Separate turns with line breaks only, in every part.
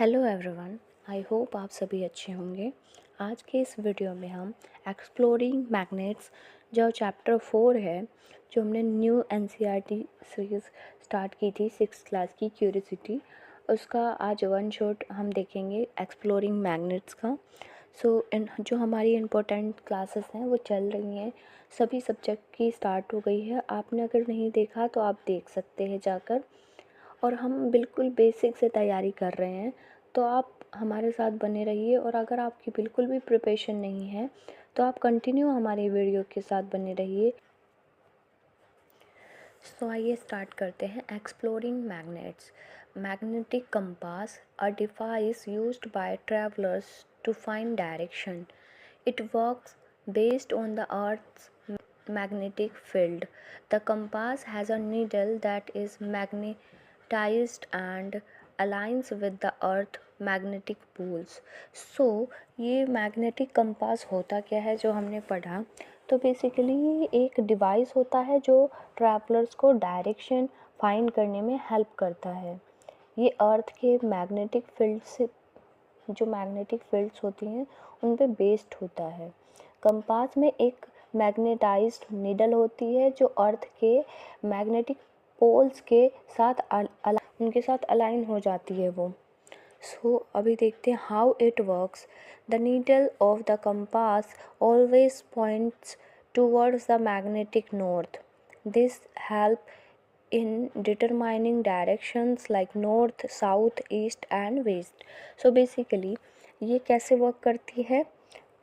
Hello everyone, I hope आप सभी अच्छे होंगे। आज के इस वीडियो में हम एक्सप्लोरिंग मैग्नेट्स जो चैप्टर 4 है, जो हमने न्यू एनसीईआरटी सीरीज़ स्टार्ट की थी 6th क्लास की क्यूरियोसिटी, उसका आज वन शॉट हम देखेंगे एक्सप्लोरिंग मैग्नेट्स का। इन जो हमारी इम्पोर्टेंट क्लासेस हैं वो चल रही हैं, सभी सब्जेक्ट की स्टार्ट हो गई है। आपने अगर नहीं देखा तो आप देख सकते हैं जाकर। और हम बिल्कुल बेसिक से तैयारी कर रहे हैं, तो आप हमारे साथ बने रहिए। और अगर आपकी बिल्कुल भी प्रिपरेशन नहीं है तो आप कंटिन्यू हमारी वीडियो के साथ बने रहिए। आइए स्टार्ट करते हैं। Exploring magnets. Magnetic compass, a device used by travellers to find direction. It works based on the Earth's magnetic field. The compass has a needle that is magnetized and aligns with the Earth magnetic poles. ये magnetic compass होता क्या है जो हमने पढ़ा, तो basically ये एक डिवाइस होता है जो ट्रैवलर्स को डायरेक्शन फाइंड करने में हेल्प करता है। ये अर्थ के मैग्नेटिक फील्ड से, जो मैग्नेटिक फील्ड्स होती हैं उन पे बेस्ड होता है। कंपास में एक मैग्नेटाइज्ड नीडल होती है जो अर्थ के मैग्नेटिक पोल्स के साथ उनके साथ अलाइन हो जाती है वो। अभी देखते हैं how it works. The needle of the compass always points towards the magnetic north. This help in determining directions like north, south, east and west. Basically ये कैसे वर्क करती है?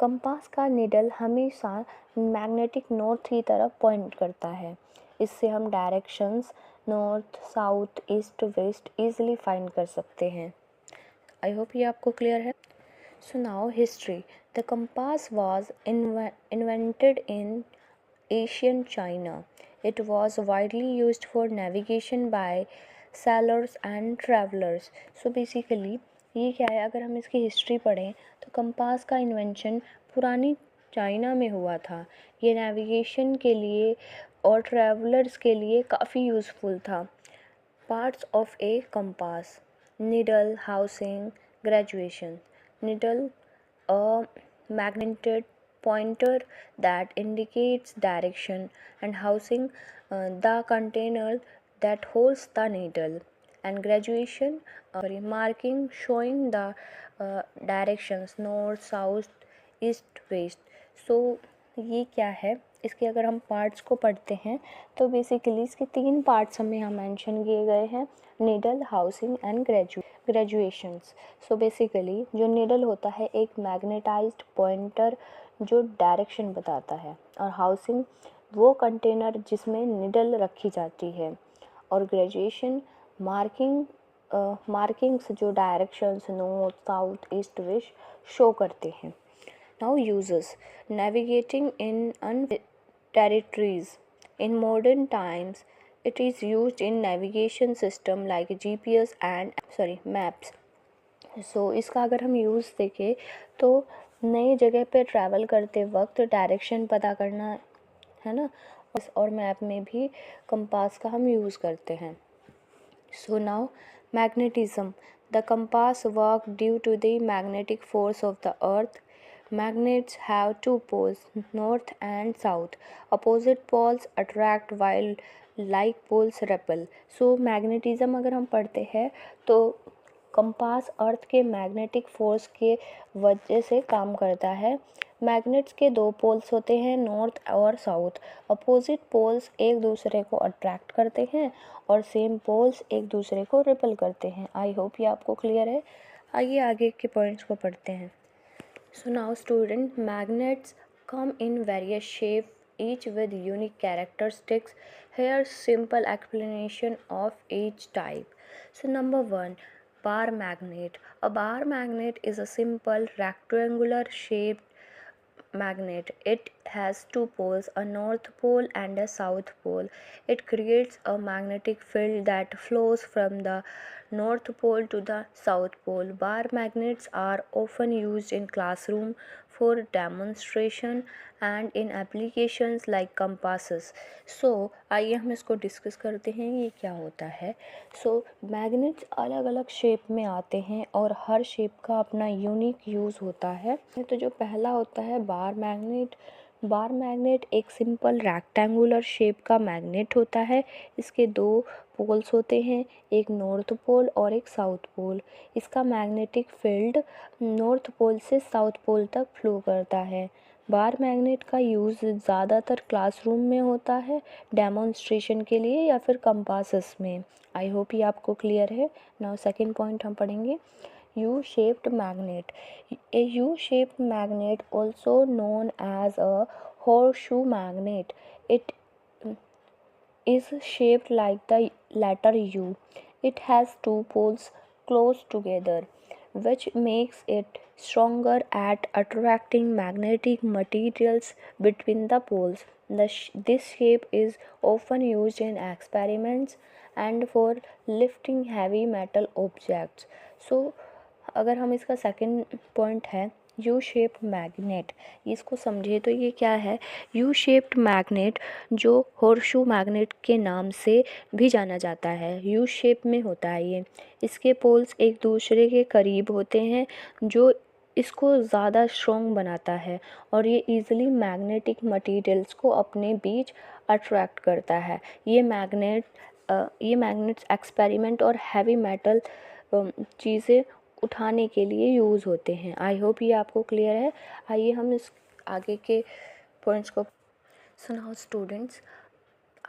कंपास का निडल हमेशा मैग्नेटिक नॉर्थ की तरफ point करता है। इससे हम directions north, south, east, west easily find कर सकते हैं। आई होप ये आपको क्लियर है। Now history. The compass was invented in Asian China. It was widely used for navigation by sailors and travelers. Basically ये क्या है, अगर हम इसकी हिस्ट्री पढ़ें तो कंपास का इन्वेंशन पुरानी चाइना में हुआ था। ये नेविगेशन के लिए और ट्रैवलर्स के लिए काफ़ी यूज़फुल था। Parts of A compass: needle, housing, graduation. Needle, a magnetic pointer that indicates direction, and housing, the container that holds the needle, and graduation, marking showing the directions north, south, east, west. ये क्या है, इसके अगर हम parts को पढ़ते हैं तो बेसिकली इसके 3 पार्ट्स हमें यहाँ मेंशन किए गए हैं: needle, housing and graduations. Basically जो नीडल होता है एक मैग्नेटाइज्ड पॉइंटर जो डायरेक्शन बताता है, और हाउसिंग वो कंटेनर जिसमें नीडल रखी जाती है, और ग्रेजुएशन मार्किंग्स जो directions north, south, east, west show करते हैं। Now uses. Navigating in unknown territories. In modern times, it is used in navigation system like GPS and maps. इसका अगर हम यूज़ देखें तो नई जगह पे ट्रैवल करते वक्त डायरेक्शन पता करना है ना, और मैप में भी कंपास का हम यूज़ करते हैं। Now magnetism. The compass works due to the magnetic force of the earth. Magnets have 2 poles, north and south. Opposite poles attract while like poles repel. Magnetism अगर हम पढ़ते हैं तो कंपास अर्थ के मैग्नेटिक फोर्स के वजह से काम करता है। मैग्नेट्स के 2 पोल्स होते हैं, नॉर्थ और साउथ। अपोजिट पोल्स एक दूसरे को अट्रैक्ट करते हैं और सेम पोल्स एक दूसरे को रिपल करते हैं। आई होप ये आपको क्लियर है। आइए आगे के पॉइंट्स को पढ़ते हैं। Now student, magnets come in various shapes, each with unique characteristics. Here simple explanation of each type. Number 1, bar magnet. A bar magnet is a simple rectangular shaped magnet. It has 2 poles, a north pole and a south pole. It creates a magnetic field that flows from the north pole to the south pole. Bar magnets are often used in classroom for demonstration and in applications like compasses. So आइए हम इसको discuss करते हैं ये क्या होता है. सो magnets अलग अलग शेप में आते हैं और हर शेप का अपना यूनिक यूज़ होता है. तो जो पहला होता है बार मैग्नेट. बार मैग्नेट एक सिंपल रेक्टेंगुलर शेप का मैग्नेट होता है. इसके दो पोल्स होते हैं, एक नॉर्थ पोल और एक साउथ पोल. इसका मैग्नेटिक फील्ड नॉर्थ पोल से साउथ पोल तक फ्लो करता है. बार मैग्नेट का यूज़ ज़्यादातर क्लासरूम में होता है, डेमोन्स्ट्रेशन के लिए या फिर कंपासेस में. आई होप ये आपको क्लियर है. नाउ सेकेंड पॉइंट हम पढ़ेंगे, U-shaped magnet. A U-shaped magnet, also known as a horseshoe magnet, it is shaped like the letter U. It has two poles close together, which makes it stronger at attracting magnetic materials between the poles. This shape is often used in experiments and for lifting heavy metal objects. So अगर हम इसका second point है U shaped magnet, इसको समझे तो ये क्या है. यू शेप्ड मैग्नेट जो हॉर्सशू मैग्नेट के नाम से भी जाना जाता है, यू शेप में होता है ये. इसके पोल्स एक दूसरे के करीब होते हैं जो इसको ज़्यादा स्ट्रॉन्ग बनाता है और ये इजीली मैग्नेटिक मटेरियल्स को अपने बीच अट्रैक्ट करता है. ये मैग्नेट्स एक्सपेरिमेंट और हैवी मेटल चीज़ें उठाने के लिए यूज़ होते हैं. आई होप ये आपको क्लियर है. आइए हम इस आगे के पॉइंट्स को. So now students,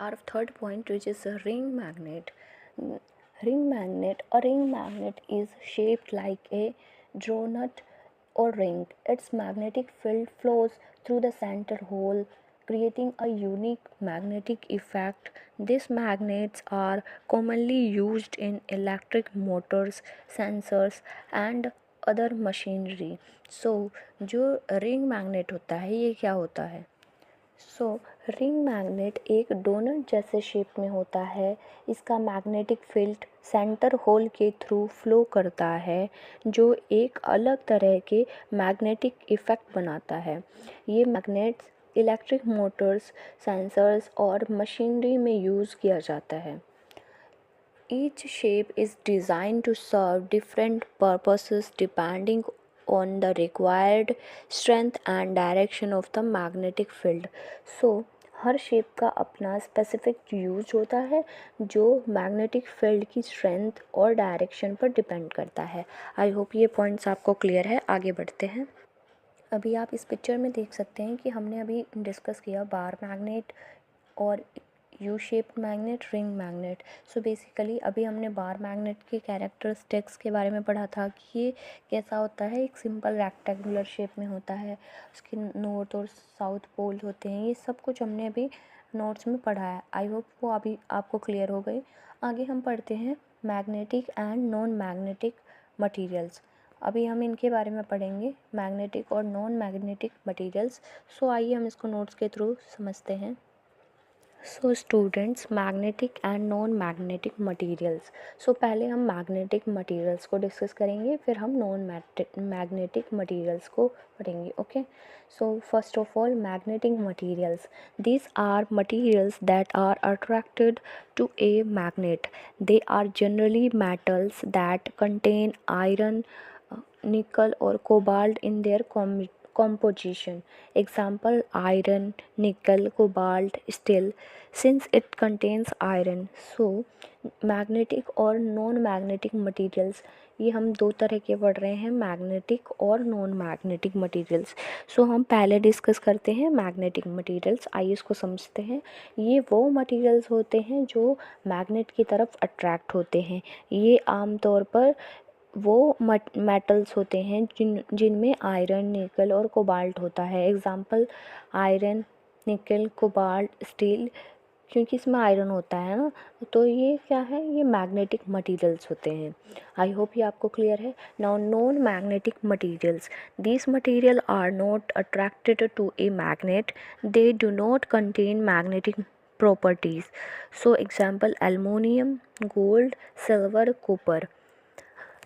our third point which is ring magnet. Ring magnet, a ring magnet is shaped like a donut or ring. Its magnetic field flows through the center hole, creating a unique magnetic effect. These magnets are commonly used in electric motors, sensors and other machinery. So जो ring magnet होता है ये क्या होता है. सो ring magnet एक donut जैसे shape में होता है. इसका मैग्नेटिक फील्ड सेंटर होल के थ्रू फ्लो करता है जो एक अलग तरह के मैग्नेटिक इफ़ेक्ट बनाता है. ये मैग्नेट्स इलेक्ट्रिक मोटर्स, सेंसर्स और मशीनरी में यूज़ किया जाता है. Each shape is designed to serve different purposes depending on the required strength and direction of the magnetic field. So her shape का अपना स्पेसिफिक यूज होता है जो मैग्नेटिक फील्ड की स्ट्रेंथ और डायरेक्शन पर डिपेंड करता है. आई होप ये पॉइंट्स आपको क्लियर है. आगे बढ़ते हैं. अभी आप इस पिक्चर में देख सकते हैं कि हमने अभी डिस्कस किया बार मैग्नेट और U shaped magnet, ring magnet. So basically अभी हमने बार मैग्नेट के कैरेक्टरिस्टिक्स के बारे में पढ़ा था कि ये कैसा होता है. एक सिंपल रेक्टेंगुलर शेप में होता है, उसके नॉर्थ और साउथ पोल होते हैं. ये सब कुछ हमने अभी नोट्स में पढ़ा है. आई होप वो अभी आपको क्लियर हो गई. आगे हम पढ़ते हैं magnetic and non magnetic materials. अभी हम इनके बारे में पढ़ेंगे, मैग्नेटिक और नॉन मैग्नेटिक मटीरियल्स. सो आइए हम इसको नोट्स के थ्रू समझते हैं. So students, magnetic and non magnetic materials. So पहले हम मैग्नेटिक मटीरियल्स को डिस्कस करेंगे, फिर हम नॉन मैग्नेटिक मटीरियल्स को पढ़ेंगे. Okay. So first of all magnetic materials. These are materials that are attracted to a magnet. They are generally metals that contain iron, nickel or cobalt in their composition. Example, iron, nickel, cobalt, steel, since it contains iron. So magnetic और non magnetic materials, ये हम दो तरह के पढ़ रहे हैं, magnetic और नॉन मैग्नेटिक मटीरियल्स. सो हम पहले डिस्कस करते हैं मैग्नेटिक मटीरियल्स. आइए इसको समझते हैं. ये वो मटीरियल्स होते हैं जो मैग्नेट की तरफ अट्रैक्ट होते हैं. ये आमतौर पर वो मेटल्स होते हैं जिनमें आयरन, निकल और कोबाल्ट होता है. एग्जांपल, आयरन, निकल, कोबाल्ट, स्टील, क्योंकि इसमें आयरन होता है ना, तो ये क्या है, ये मैग्नेटिक मटेरियल्स होते हैं. आई होप ये आपको क्लियर है. Now non magnetic materials. These material are not attracted to a magnet. They do not contain magnetic properties. So example, aluminum, gold, silver, copper.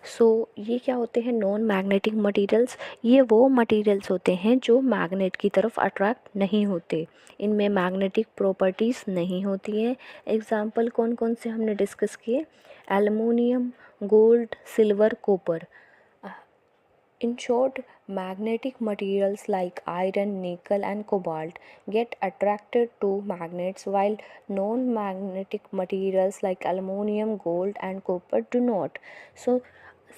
So ये क्या होते हैं नॉन मैग्नेटिक मटेरियल्स? ये वो materials होते हैं जो मैग्नेट की तरफ अट्रैक्ट नहीं होते, इनमें मैग्नेटिक प्रॉपर्टीज़ नहीं होती हैं। एग्जाम्पल कौन कौन से हमने डिस्कस किए? Aluminium, gold, silver, copper. In short, magnetic materials like iron, nickel, and cobalt get attracted to magnets, while non magnetic materials like aluminum, gold, and copper do not. So,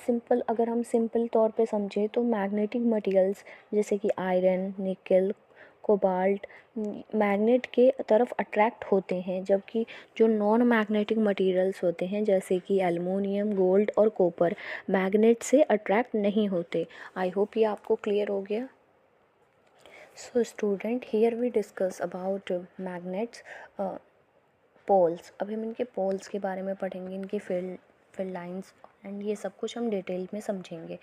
simple अगर हम simple तौर पे समझें तो magnetic materials जैसे कि iron, निकल, cobalt magnet के तरफ अट्रैक्ट होते हैं, जबकि जो नॉन मैग्नेटिक मटेरियल्स होते हैं जैसे कि एलुमिनियम, गोल्ड और कॉपर मैग्नेट से अट्रैक्ट नहीं होते। आई होप ये आपको क्लियर हो गया। So student, here we discuss about magnets poles. अभी हम इनके पोल्स के बारे में पढ़ेंगे, इनकी फील्ड लाइंस एंड ये सब कुछ हम डिटेल में समझेंगे।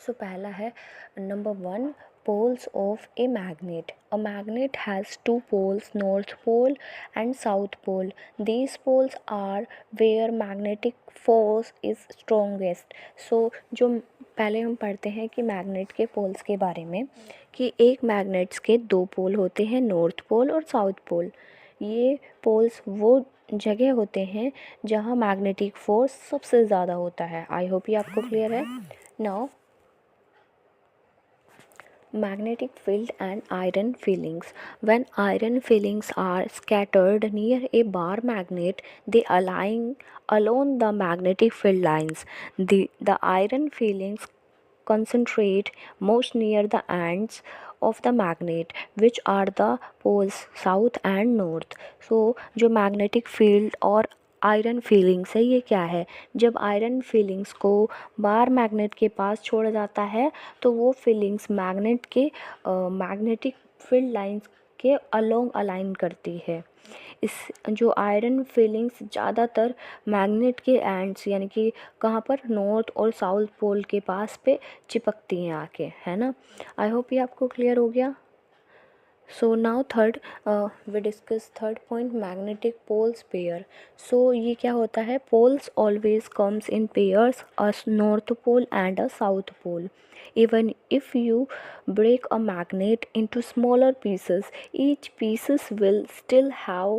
सो पहला है number 1, poles of a magnet. A magnet has two poles, north pole and south pole. These poles are where magnetic force is strongest. So जो पहले हम पढ़ते हैं कि मैग्नेट के पोल्स के बारे में, कि एक मैग्नेट्स के दो पोल होते हैं, नॉर्थ पोल और साउथ पोल। ये पोल्स वो जगह होते हैं जहाँ मैग्नेटिक फोर्स सबसे ज़्यादा होता है। आई होप ये आपको क्लियर है। Now magnetic field and iron fillings. When iron fillings are scattered near a bar magnet, they align along the magnetic field lines. The iron fillings concentrate most near the ends of the magnet, which are the poles south and north. So जो magnetic field और iron feelings है, ये क्या है? जब iron feelings को bar magnet के पास छोड़ा जाता है तो वो फीलिंग्स मैग्नेट के मैग्नेटिक फील्ड लाइंस के अलोंग अलाइन करती है। इस जो आयरन फीलिंग्स ज़्यादातर मैग्नेट के एंड्स यानी कि कहाँ पर, नॉर्थ और साउथ पोल के पास पे चिपकती हैं आके, है ना। आई होप ये आपको क्लियर हो गया। So now third we discuss third point, magnetic poles pair. So ये क्या होता है? Poles always comes in pairs, a north pole and a south pole. Even if you break a magnet into smaller pieces, each pieces will still have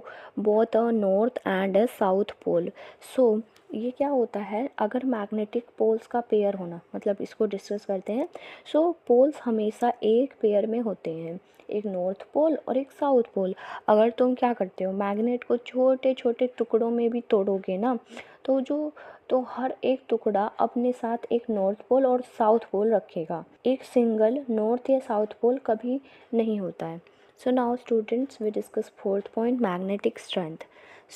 both a north and a south pole. So ये क्या होता है? अगर magnetic poles का pair होना, मतलब इसको discuss करते हैं। सो पोल्स हमेशा एक पेयर में होते हैं, एक नॉर्थ पोल और एक साउथ पोल। अगर तुम क्या करते हो, मैग्नेट को छोटे छोटे टुकड़ों में भी तोड़ोगे ना, तो हर एक टुकड़ा अपने साथ एक नॉर्थ पोल और साउथ पोल रखेगा। एक सिंगल नॉर्थ या साउथ पोल कभी नहीं होता है। So now students we discuss fourth point, magnetic strength.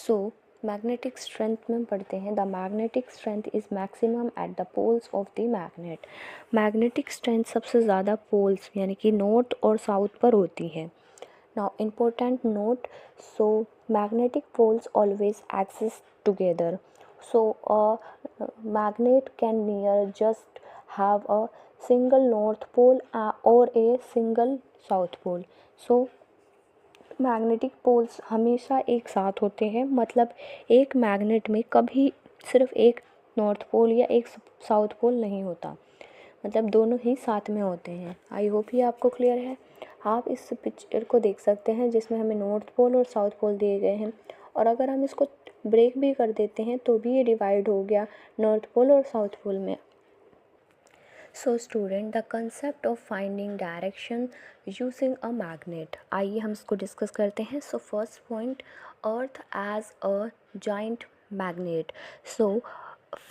So magnetic strength में पढ़ते हैं, the magnetic strength is maximum at the poles of the magnet. Magnetic strength सबसे ज़्यादा पोल्स यानी कि नॉर्थ और साउथ पर होती है। Now important note, so magnetic poles always exist together. So a magnet can near just have a single north pole or a single south pole. So magnetic poles हमेशा एक साथ होते हैं, मतलब एक मैग्नेट में कभी सिर्फ एक नॉर्थ पोल या एक साउथ पोल नहीं होता, मतलब दोनों ही साथ में होते हैं। आई होप ये आपको क्लियर है। आप इस पिक्चर को देख सकते हैं जिसमें हमें नॉर्थ पोल और साउथ पोल दिए गए हैं, और अगर हम इसको ब्रेक भी कर देते हैं तो भी ये डिवाइड हो गया नॉर्थ पोल और साउथ पोल में। So student, the concept of finding direction using a magnet, आइए हम इसको डिस्कस करते हैं। So first point, earth as a giant magnet. So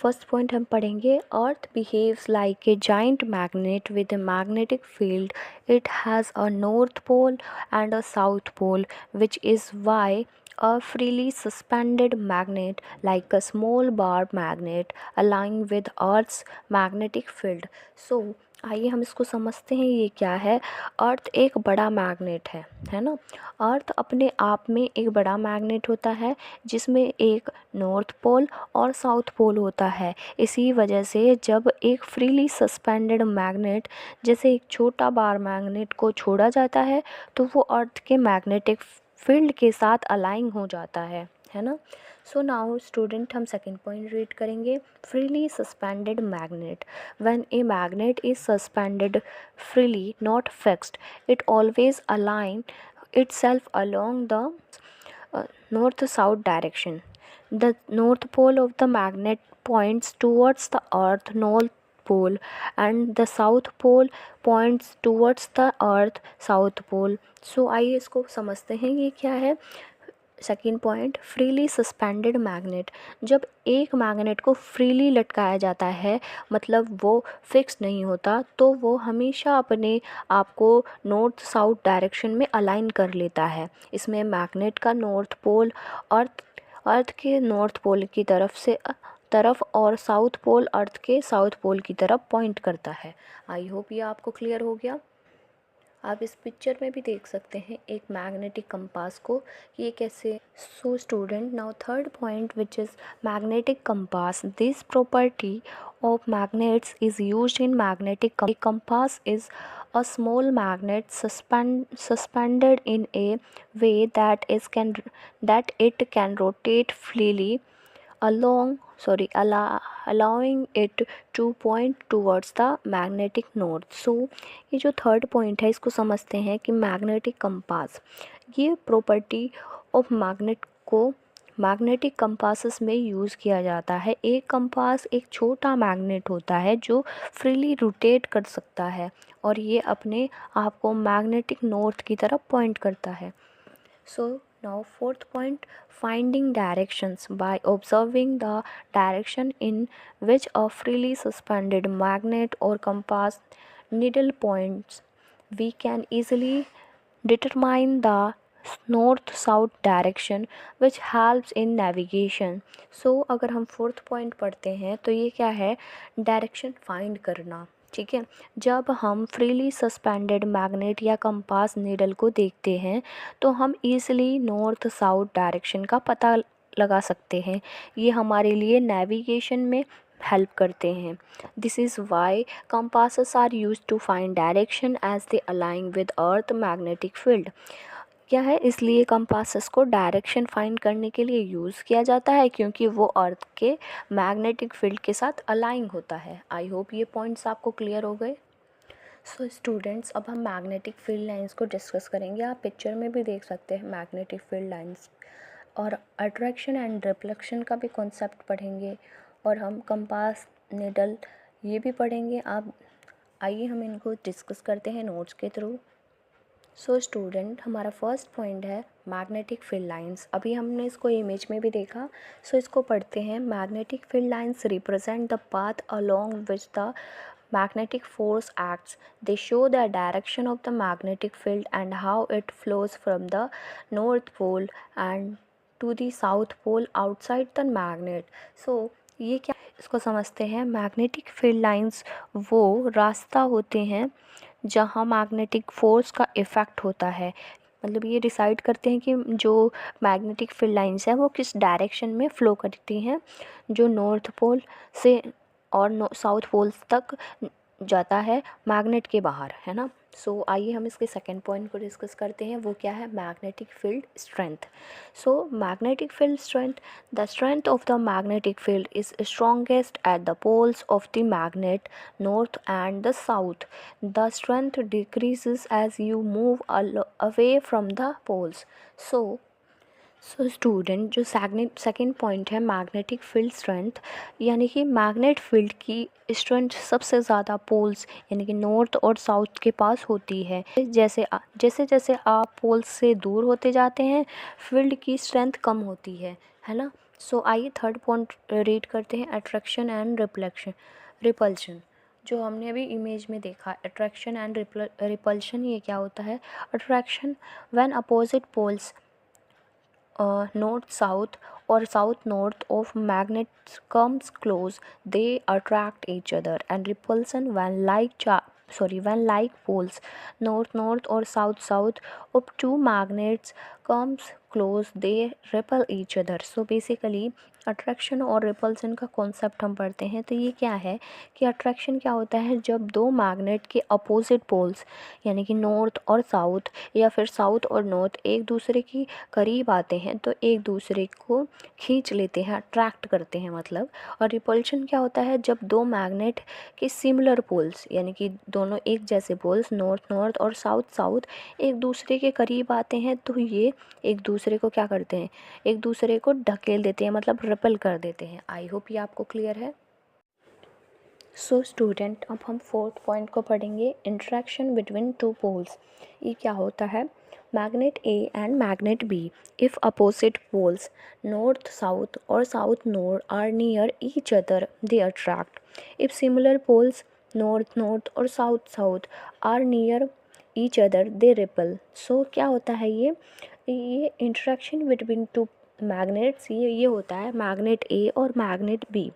first point हम पढ़ेंगे, earth behaves like a giant magnet with a magnetic field. It has a north pole and a south pole, which is why a freely suspended magnet like a small bar magnet align with Earth's magnetic field. So आइए हम इसको समझते हैं, ये क्या है। अर्थ एक बड़ा मैग्नेट है ना। अर्थ अपने आप में एक बड़ा मैग्नेट होता है जिसमें एक नॉर्थ पोल और साउथ पोल होता है। इसी वजह से जब एक फ्रीली सस्पेंडेड मैग्नेट जैसे एक छोटा बार मैग्नेट को छोड़ा जाता है तो वो अर्थ के मैग्नेटिक फील्ड के साथ अलाइन हो जाता है। है ना। सो नाउ स्टूडेंट हम सेकेंड पॉइंट रीड करेंगे, freely suspended magnet. When a magnet is suspended freely not fixed, it always align itself along the north south direction. The north pole of the magnet points towards the earth north pole and the south pole points towards the earth south pole. सो आइए इसको समझते हैं ये क्या है। Second point, freely suspended magnet. जब एक magnet को फ्रीली लटकाया जाता है, मतलब वो फिक्स नहीं होता, तो वो हमेशा अपने आप को नॉर्थ साउथ डायरेक्शन में अलाइन कर लेता है। इसमें मैग्नेट का नॉर्थ पोल अर्थ के नॉर्थ पोल की तरफ और साउथ पोल अर्थ के साउथ पोल की तरफ पॉइंट करता है। आई होप ये आपको क्लियर हो गया। आप इस पिक्चर में भी देख सकते हैं एक मैग्नेटिक कंपास को, ये कैसे। So student, now third point which is magnetic compass. This property of magnets is used in magnetic compass is a small magnet suspended in a way that it can rotate freely allowing it to point towards the magnetic north. So ये जो third point है इसको समझते हैं कि magnetic compass, ये property of magnet को magnetic compasses में यूज़ किया जाता है। एक कंपास एक छोटा मैग्नेट होता है जो फ्रीली रोटेट कर सकता है और ये अपने आप को मैग्नेटिक नॉर्थ की तरफ पॉइंट करता है। So now fourth point, finding directions. By observing the direction in which a freely suspended magnet or compass needle points, we can easily determine the north south direction which helps in navigation. So अगर हम fourth point पढ़ते हैं तो ये क्या है, direction find करना। ठीक है, जब हम फ्रीली सस्पेंडेड मैग्नेट या कंपास नीडल को देखते हैं तो हम ईज़िली नॉर्थ साउथ डायरेक्शन का पता लगा सकते हैं। ये हमारे लिए नेविगेशन में हेल्प करते हैं। This is why compasses are use to find direction as they align with earth magnetic field. क्या है, इसलिए कंपासेस को डायरेक्शन फाइंड करने के लिए यूज़ किया जाता है क्योंकि वो अर्थ के मैग्नेटिक फील्ड के साथ अलाइन होता है। आई होप ये पॉइंट्स आपको क्लियर हो गए। सो स्टूडेंट्स, अब हम मैग्नेटिक फील्ड लाइंस को डिस्कस करेंगे। आप पिक्चर में भी देख सकते हैं मैग्नेटिक फील्ड लाइंस, और अट्रैक्शन एंड रिफ्लेक्शन का भी कॉन्सेप्ट पढ़ेंगे, और हम कंपास निडल ये भी पढ़ेंगे। आप आइए हम इनको डिस्कस करते हैं नोट्स के थ्रू। सो स्टूडेंट, हमारा फर्स्ट पॉइंट है मैग्नेटिक फील्ड लाइंस। अभी हमने इसको इमेज में भी देखा। सो इसको पढ़ते हैं। Magnetic field lines represent the path along which the magnetic force acts. They show the direction of the magnetic field and how it flows from the north pole and to the south pole outside the magnet. So ये क्या, इसको समझते हैं। Magnetic field lines वो रास्ता होते हैं जहाँ मैग्नेटिक फोर्स का इफ़ेक्ट होता है, मतलब ये डिसाइड करते हैं कि जो मैग्नेटिक फील्ड लाइंस है वो किस डायरेक्शन में फ़्लो करती हैं, जो नॉर्थ पोल से और साउथ पोल्स तक जाता है मैग्नेट के बाहर, है ना। सो आइए हम इसके सेकेंड पॉइंट को डिस्कस करते हैं। वो क्या है, magnetic field strength. So magnetic field strength, the strength of the magnetic field is strongest at the poles of the magnet north and the south. The strength decreases as you move away from the poles. So student, जो second point है magnetic field strength, यानी कि magnet field की strength सबसे ज़्यादा poles यानी कि north और साउथ के पास होती है। जैसे जैसे आप पोल्स से दूर होते जाते हैं फील्ड की स्ट्रेंथ कम होती है ना। सो आइए थर्ड पॉइंट रीड करते हैं, अट्रैक्शन एंड रिपल्शन। जो हमने अभी इमेज में देखा, अट्रैक्शन एंड रिपल्शन, ये क्या होता है। Attraction, when opposite poles north south or south north of magnets comes close, they attract each other. And repulsion, when like poles north or south of two magnets comes close, they repel each other. So basically attraction और repulsion का concept हम पढ़ते हैं तो ये क्या है कि अट्रैक्शन क्या होता है, जब दो मैग्नेट के अपोजिट पोल्स यानी कि नॉर्थ और साउथ या फिर साउथ और नॉर्थ एक दूसरे के करीब आते हैं तो एक दूसरे को खींच लेते हैं, अट्रैक्ट करते हैं मतलब। और रिपल्शन क्या होता है, जब दो मैग्नेट के सिमिलर पोल्स यानी कि दोनों एक जैसे पोल्स नॉर्थ नॉर्थ और साउथ साउथ एक दूसरे के करीब आते हैं तो ये एक दूसरे को क्या करते हैं, एक दूसरे को ढकेल देते हैं मतलब रिपेल कर देते हैं। आई होप ये आपको क्लियर है। सो स्टूडेंट, अब हम फोर्थ पॉइंट को पढ़ेंगे, इंटरेक्शन बिटवीन टू पोल्स। ये क्या होता है, magnet A and magnet B, if opposite poles north south और south north are near each other they attract, if similar poles north north और south south are near each other they repel. So क्या होता है ये interaction between two magnets, ये होता है magnet ए और मैग्नेट बी।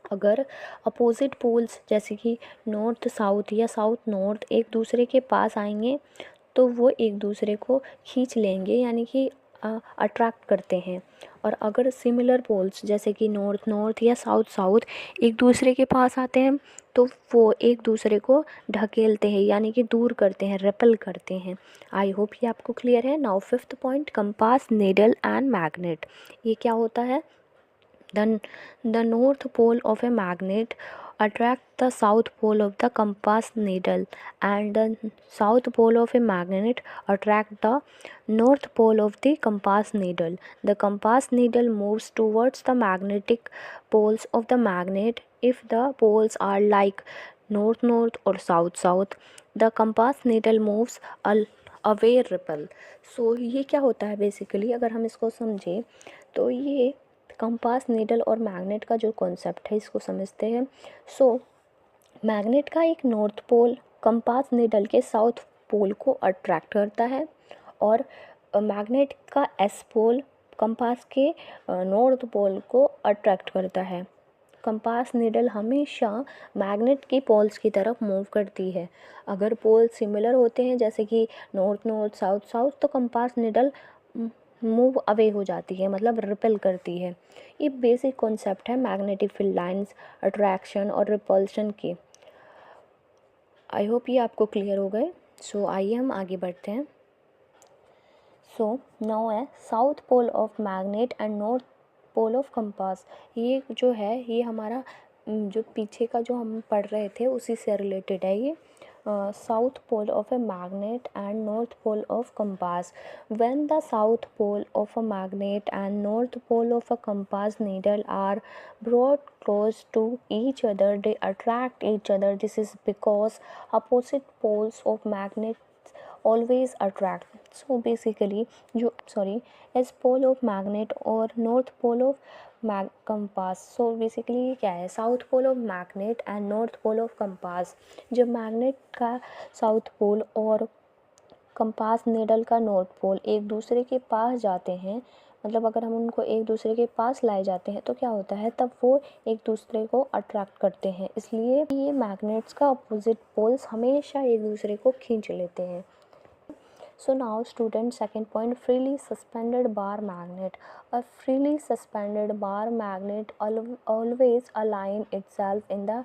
अगर अपोजिट पोल्स जैसे कि नॉर्थ साउथ या साउथ नॉर्थ एक दूसरे के पास आएंगे तो वो एक दूसरे को खींच लेंगे यानी कि अट्रैक्ट करते हैं। और अगर सिमिलर पोल्स जैसे कि नॉर्थ नॉर्थ या साउथ साउथ एक दूसरे के पास आते हैं तो वो एक दूसरे को ढकेलते हैं यानी कि दूर करते हैं, रेपल करते हैं। आई होप ये आपको क्लियर है। Now fifth point, compass needle and magnet. ये क्या होता है, the north pole of a magnet attract the south pole of the compass needle and the south pole of a magnet attract the north pole of the compass needle. The compass needle moves towards the magnetic poles of the magnet if the poles are like north north or south south. The compass needle moves away repel. So ये क्या होता है basically, अगर हम इसको समझें तो ये कंपास नीडल और मैग्नेट का जो कॉन्सेप्ट है इसको समझते हैं। सो मैग्नेट का एक नॉर्थ पोल कंपास नीडल के साउथ पोल को अट्रैक्ट करता है और मैग्नेट का एस पोल कंपास के नॉर्थ पोल को अट्रैक्ट करता है। कंपास नीडल हमेशा मैग्नेट की पोल्स की तरफ मूव करती है। अगर पोल सिमिलर होते हैं जैसे कि नॉर्थ नॉर्थ साउथ साउथ तो कंपास नीडल मूव अवे हो जाती है मतलब रिपेल करती है। ये बेसिक कॉन्सेप्ट है मैग्नेटिक फील्ड लाइंस, अट्रैक्शन और रिपल्शन की। आई होप ये आपको क्लियर हो गए। सो आइए हम आगे बढ़ते हैं। सो नाउ है south pole of magnet and north pole of compass. ये जो है ये हमारा जो पीछे का जो हम पढ़ रहे थे उसी से रिलेटेड है ये। South pole of a magnet and north pole of compass. When the south pole of a magnet and north pole of a compass needle are brought close to each other, they attract each other. This is because opposite poles of magnets always attract. So basically as pole of magnet or north pole of compass. So basically ये क्या है, south pole of magnet and north pole of compass. जब magnet का south pole और compass needle का north pole एक दूसरे के पास जाते हैं मतलब अगर हम उनको एक दूसरे के पास लाए जाते हैं तो क्या होता है, तब वो एक दूसरे को अट्रैक्ट करते हैं। इसलिए ये मैग्नेट्स का अपोजिट पोल्स हमेशा एक दूसरे को खींच लेते हैं। So now student, second point, freely suspended bar magnet. A freely suspended bar magnet always align itself in the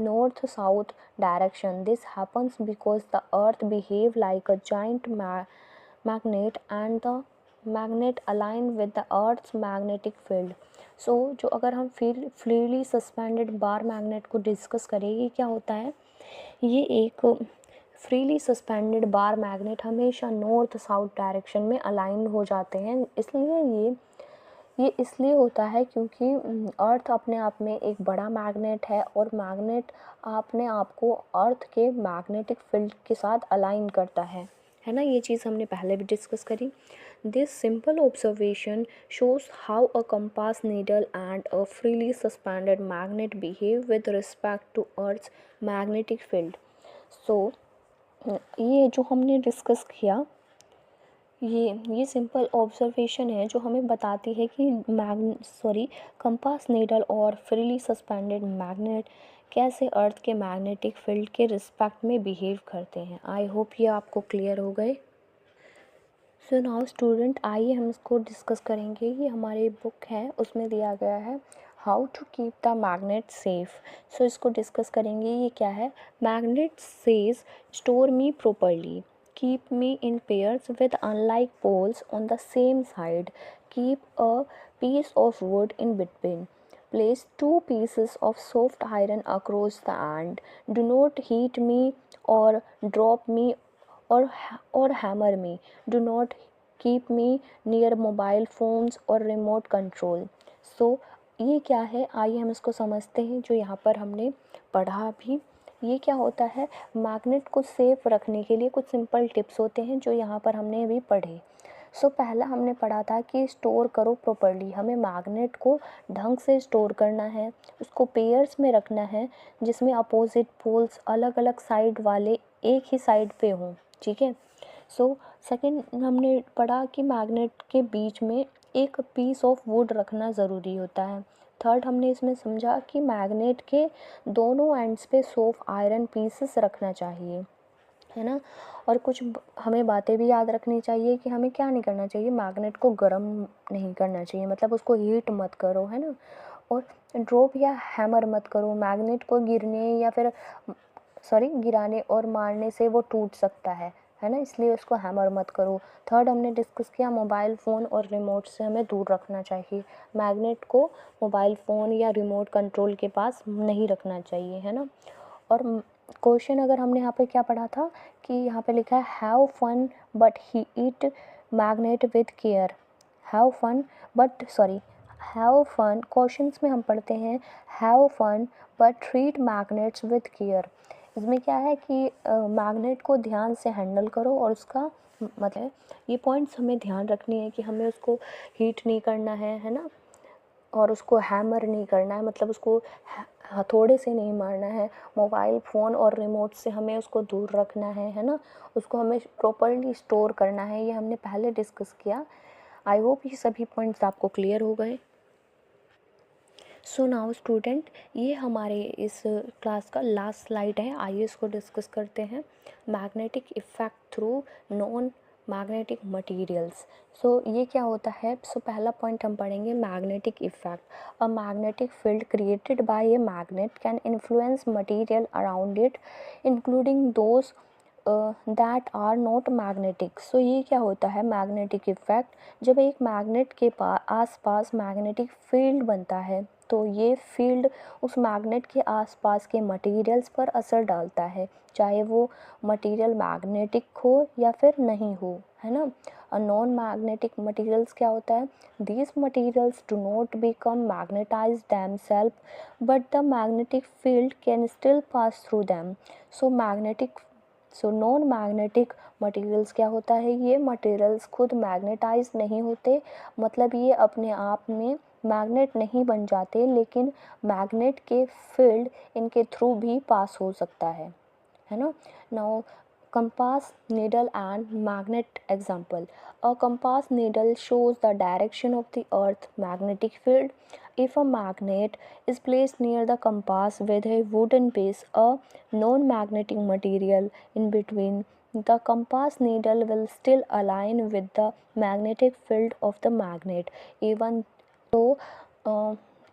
north south direction. This happens because the earth behave like a giant magnet and the magnet align with the earth's magnetic field. So जो अगर हम freely suspended bar magnet को discuss करेंगे, क्या होता है, ये एक फ्रीली सस्पेंडेड बार मैग्नेट हमेशा नॉर्थ साउथ डायरेक्शन में अलाइन हो जाते हैं। इसलिए ये इसलिए होता है क्योंकि अर्थ अपने आप में एक बड़ा मैग्नेट है और मैग्नेट अपने आप को अर्थ के मैग्नेटिक फील्ड के साथ अलाइन करता है ना। ये चीज़ हमने पहले भी डिस्कस करी। This simple observation shows how a compass needle and a freely suspended magnet behave with respect to earth's magnetic field. So ये जो हमने डिस्कस किया ये सिंपल ऑब्जर्वेशन है जो हमें बताती है कि कंपास नीडल और फ्रीली सस्पेंडेड मैग्नेट कैसे अर्थ के मैग्नेटिक फील्ड के रिस्पेक्ट में बिहेव करते हैं। आई होप ये आपको क्लियर हो गए। सो नाउ स्टूडेंट, आइए हम इसको डिस्कस करेंगे। ये हमारी बुक है, उसमें दिया गया है how to keep the magnet safe. So इसको डिस्कस करेंगे। ये क्या है? Magnet says store me properly, keep me in pairs with unlike poles on the same side, keep a piece of wood in between, place 2 pieces of soft iron across the end, do not heat me or drop me or hammer me, do not keep me near mobile phones or remote control। so ये क्या है? आइए हम इसको समझते हैं। जो यहाँ पर हमने पढ़ा भी, ये क्या होता है? मैग्नेट को सेफ रखने के लिए कुछ सिंपल टिप्स होते हैं जो यहाँ पर हमने अभी पढ़े। पहला हमने पढ़ा था कि स्टोर करो प्रॉपर्ली। हमें मैग्नेट को ढंग से स्टोर करना है, उसको पेयर्स में रखना है जिसमें अपोजिट पोल्स अलग अलग साइड वाले एक ही साइड पे हों। ठीक है। सेकंड हमने पढ़ा कि मैग्नेट के बीच में एक पीस ऑफ वुड रखना ज़रूरी होता है। थर्ड हमने इसमें समझा कि मैग्नेट के दोनों एंड्स पे सॉफ्ट आयरन पीसेस रखना चाहिए, है ना। और कुछ हमें बातें भी याद रखनी चाहिए कि हमें क्या नहीं करना चाहिए, मैग्नेट को गर्म नहीं करना चाहिए, मतलब उसको हीट मत करो, है ना। और ड्रॉप या हैमर मत करो, मैग्नेट को गिरने या फिर गिराने और मारने से वो टूट सकता है ना, इसलिए उसको हैमर मत करो। थर्ड हमने डिस्कस किया मोबाइल फ़ोन और रिमोट से हमें दूर रखना चाहिए। मैग्नेट को मोबाइल फ़ोन या रिमोट कंट्रोल के पास नहीं रखना चाहिए, है ना। और क्वेश्चन अगर हमने यहाँ पे क्या पढ़ा था कि यहाँ पे लिखा है have fun but heat magnet with care. Have fun have fun questions में हम पढ़ते हैं have fun but treat magnets with care. इसमें क्या है कि मैग्नेट को ध्यान से हैंडल करो और उसका मतलब ये पॉइंट्स हमें ध्यान रखनी है कि हमें उसको हीट नहीं करना है ना। और उसको हैमर नहीं करना है, मतलब उसको हथौड़े से नहीं मारना है। मोबाइल फ़ोन और रिमोट से हमें उसको दूर रखना है ना। उसको हमें प्रॉपरली स्टोर करना है, ये हमने पहले डिस्कस किया। आई होप ये सभी पॉइंट्स आपको क्लियर हो गए। सो नाउ स्टूडेंट, ये हमारे इस क्लास का लास्ट स्लाइड है। आइए इसको डिस्कस करते हैं। Magnetic effect through non magnetic materials. ये क्या होता है? पहला पॉइंट हम पढ़ेंगे magnetic effect. A magnetic field created by a magnet can influence material around it including those that are not magnetic. ये क्या होता है मैग्नेटिक इफेक्ट? जब एक मैग्नेट के आसपास मैग्नेटिक फील्ड बनता है तो ये फील्ड उस मैग्नेट के आसपास के मटेरियल्स पर असर डालता है, चाहे वो मटेरियल मैग्नेटिक हो या फिर नहीं हो, है ना। नॉन मैग्नेटिक मटेरियल्स क्या होता है? These materials do not become magnetize themselves but the magnetic field can still pass through them. Non magnetic materials क्या होता है? ये मटेरियल्स खुद मैग्नेटाइज नहीं होते, मतलब ये अपने आप में मैग्नेट नहीं बन जाते, लेकिन मैग्नेट के फील्ड इनके थ्रू भी पास हो सकता है ना। Now compass needle and magnet example. A compass needle shows the direction of the earth magnetic field. If a magnet is placed near the compass with a wooden base, a non-magnetic material in between, the compass needle will still align with the magnetic field of the magnet even though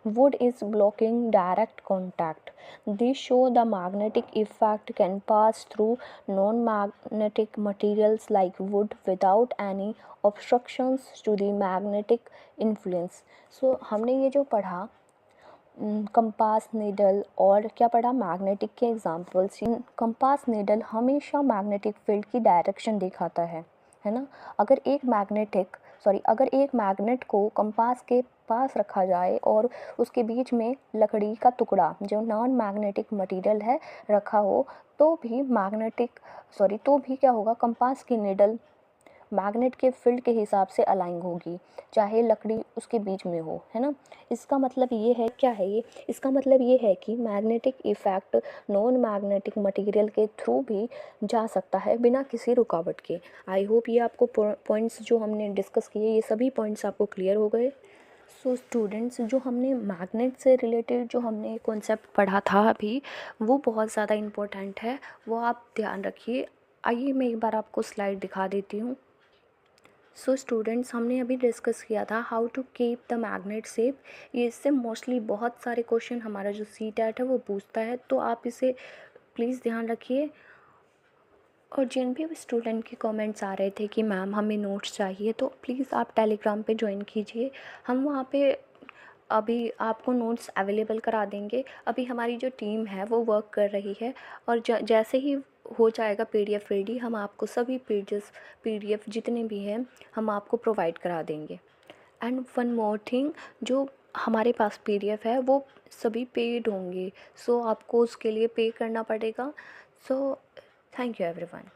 wood is blocking direct contact. These show the magnetic effect can pass through non-magnetic materials like wood without any obstructions to the magnetic influence. हमने ये जो पढ़ा compass needle और क्या पढ़ा magnetic के examples. Compass needle हमेशा magnetic field की डायरेक्शन दिखाता है ना। अगर एक मैग्नेट को कंपास के पास रखा जाए और उसके बीच में लकड़ी का टुकड़ा जो नॉन मैग्नेटिक मटेरियल है रखा हो, तो भी क्या होगा, कंपास की नीडल मैग्नेट के फील्ड के हिसाब से अलाइन होगी, चाहे लकड़ी उसके बीच में हो, है ना। इसका मतलब ये है, क्या है ये? इसका मतलब ये है कि magnetic effect non magnetic material के थ्रू भी जा सकता है बिना किसी रुकावट के। आई होप ये आपको पॉइंट्स जो हमने डिस्कस किए, ये सभी पॉइंट्स आपको क्लियर हो गए। स्टूडेंट्स, जो हमने मैग्नेट से रिलेटेड जो हमने कॉन्सेप्ट पढ़ा था अभी, वो बहुत ज़्यादा इम्पोर्टेंट है, वो आप ध्यान रखिए। आइए मैं एक बार आपको स्लाइड दिखा देती हूँ। सो स्टूडेंट्स, हमने अभी डिस्कस किया था how to keep the magnet safe. ये इससे मोस्टली बहुत सारे क्वेश्चन हमारा जो CTET है वो पूछता है, तो आप इसे प्लीज़ ध्यान रखिए। और जिन भी स्टूडेंट के कमेंट्स आ रहे थे कि मैम हमें नोट्स चाहिए, तो प्लीज़ आप टेलीग्राम पे ज्वाइन कीजिए। हम वहाँ पे अभी आपको नोट्स अवेलेबल करा देंगे। अभी हमारी जो टीम है वो वर्क कर रही है, और जैसे ही हो जाएगा PDF रेडी, हम आपको सभी पेजेस PDF जितने भी हैं हम आपको प्रोवाइड करा देंगे। एंड वन मोर थिंग, जो हमारे पास PDF है वो सभी पेड होंगे, सो आपको उसके लिए पे करना पड़ेगा। So thank you everyone.